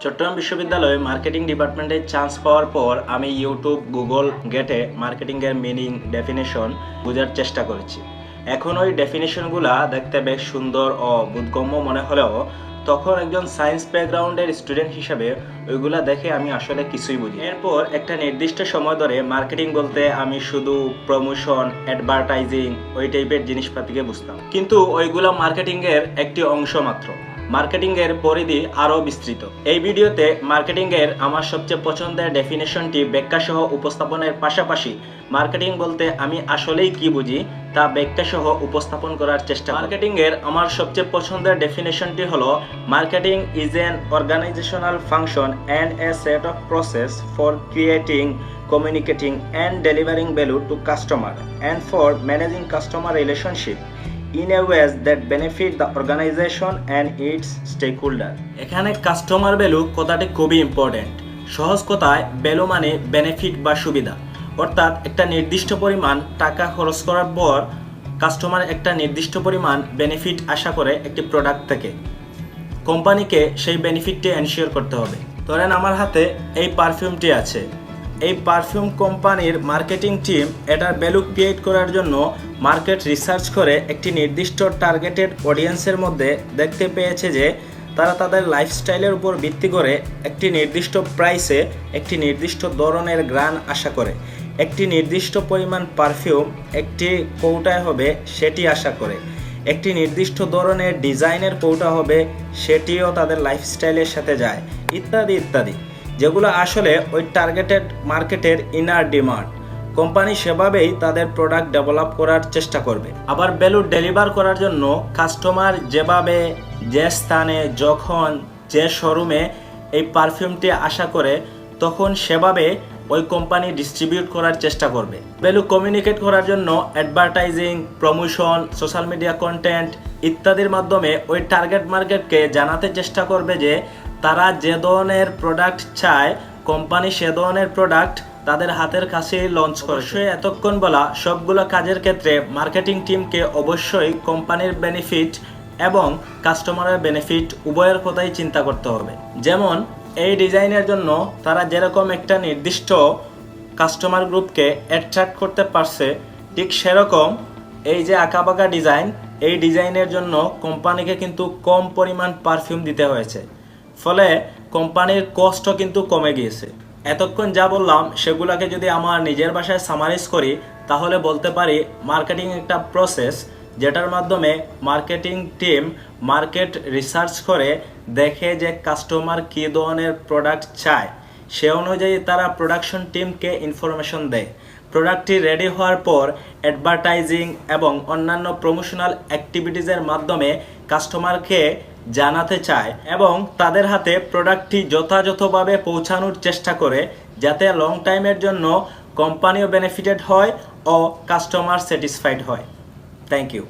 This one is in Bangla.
চট্টগ্রাম বিশ্ববিদ্যালয়ে মার্কেটিং ডিপার্টমেন্টে চান্স পাওয়ার পর আমি ইউটিউব গুগল ঘেঁটে মার্কেটিংয়ের মিনিং ডেফিনেশন বোঝার চেষ্টা করেছি। এখন ওই ডেফিনেশনগুলা দেখতে বেশ সুন্দর ও বোধগম্য মনে হলেও তখন একজন সায়েন্স ব্যাকগ্রাউন্ডের স্টুডেন্ট হিসেবে ওইগুলা দেখে আমি আসলে কিছুই বুঝি। এরপর একটা নির্দিষ্ট সময় ধরে মার্কেটিং বলতে আমি শুধু প্রমোশন, অ্যাডভার্টাইজিং ওই টাইপের জিনিসপাতিকে বুঝতাম, কিন্তু ওইগুলা মার্কেটিংয়ের একটি অংশ মাত্র। মার্কেটিংয়ের পরিধি আরও বিস্তৃত। এই ভিডিওতে মার্কেটিংয়ের আমার সবচেয়ে পছন্দের ডেফিনেশনটি ব্যাখ্যাসহ উপস্থাপনের পাশাপাশি মার্কেটিং বলতে আমি আসলেই কি বুঝি তা ব্যাখ্যাসহ উপস্থাপন করার চেষ্টা। মার্কেটিংয়ের আমার সবচেয়ে পছন্দের ডেফিনেশনটি হলো marketing is an organisational function and a set of process for creating, communicating and delivering value to customer and for managing customer relationship in a ways that benefit the organization and its stakeholder। এখানে কাস্টমার ভ্যালু কথাটি খুবই ইম্পর্টেন্ট। সহজ কথায় ভ্যালু মানে বেনিফিট বা সুবিধা, অর্থাৎ একটা নির্দিষ্ট পরিমাণ টাকা খরচ করার পর কাস্টমার একটা নির্দিষ্ট পরিমাণ বেনিফিট আশা করে একটি প্রোডাক্ট থেকে। কোম্পানিকে সেই বেনিফিটটি এনশিওর করতে হবে। ধরেন আমার হাতে এই পারফিউমটি আছে। এই পারফিউম কোম্পানির মার্কেটিং টিম এটার ভ্যালু ক্রিয়েট করার জন্য মার্কেট রিসার্চ করে একটি নির্দিষ্ট টার্গেটেড অডিয়েন্সের মধ্যে দেখতে পেয়েছে যে তারা তাদের লাইফস্টাইলের উপর ভিত্তি করে একটি নির্দিষ্ট প্রাইসে একটি নির্দিষ্ট ধরনের গ্রান আশা করে, একটি নির্দিষ্ট পরিমাণ পারফিউম একটি কৌটায় হবে সেটি আশা করে, একটি নির্দিষ্ট ধরনের ডিজাইনের কৌটা হবে সেটিও তাদের লাইফস্টাইলের সাথে যায়, ইত্যাদি ইত্যাদি, যেগুলো আসলে ওই টার্গেটেড মার্কেটের ইনার ডিমান্ড। কোম্পানি সেভাবেই তাদের প্রোডাক্ট ডেভেলপ করার চেষ্টা করবে। আবার ভ্যালু ডেলিভার করার জন্য কাস্টমার যেভাবে, যে স্থানে, যখন, যে শোরুমে এই পারফিউমটি আশা করে তখন সেভাবে ওই কোম্পানি ডিস্ট্রিবিউট করার চেষ্টা করবে। ভ্যালু কমিউনিকেট করার জন্য advertising, promotion, social media content ইত্যাদির মাধ্যমে ওই টার্গেট মার্কেটকে জানাতে চেষ্টা করবে যে তারা যে ধরনের প্রোডাক্ট চায় কোম্পানি সে ধরনের প্রোডাক্ট তাদের হাতের কাছে লঞ্চ করে। এতক্ষণ বলা সবগুলো কাজের ক্ষেত্রে মার্কেটিং টিমকে অবশ্যই কোম্পানির বেনিফিট এবং কাস্টমারের বেনিফিট উভয়ের কথাই চিন্তা করতে হবে। যেমন এই ডিজাইনের জন্য তারা যেরকম একটা নির্দিষ্ট কাস্টমার গ্রুপকে অ্যাট্রাক্ট করতে পারছে, ঠিক সেরকম এই যে আঁকাবাঁকা ডিজাইন, এই ডিজাইনের জন্য কোম্পানিকে কিন্তু কম পরিমাণ পারফিউম দিতে হয়েছে, ফলে কোম্পানির কস্টও কিন্তু কমে গিয়েছে। এতক্ষণ যা বললাম সেগুলোকে যদি আমার নিজের ভাষায় সামারাইজ করি তাহলে বলতে পারি মার্কেটিং একটা প্রসেস যেটার মাধ্যমে মার্কেটিং টিম মার্কেট রিসার্চ করে দেখে যে কাস্টমার কী ধরনের প্রোডাক্ট চায়, সে অনুযায়ী তারা প্রোডাকশন টিমকে ইনফরমেশন দেয়। প্রোডাক্টটি রেডি হওয়ার পর অ্যাডভার্টাইজিং এবং অন্যান্য প্রমোশনাল অ্যাক্টিভিটিসের মাধ্যমে কাস্টমারকে জানাতে চায় এবং তাদের হাতে প্রোডাক্টটি যথাযথভাবে পৌঁছানোর চেষ্টা করে যাতে লং টাইমের জন্য কোম্পানিও বেনিফিটেড হয় ও কাস্টমার স্যাটিসফাইড হয়। Thank you.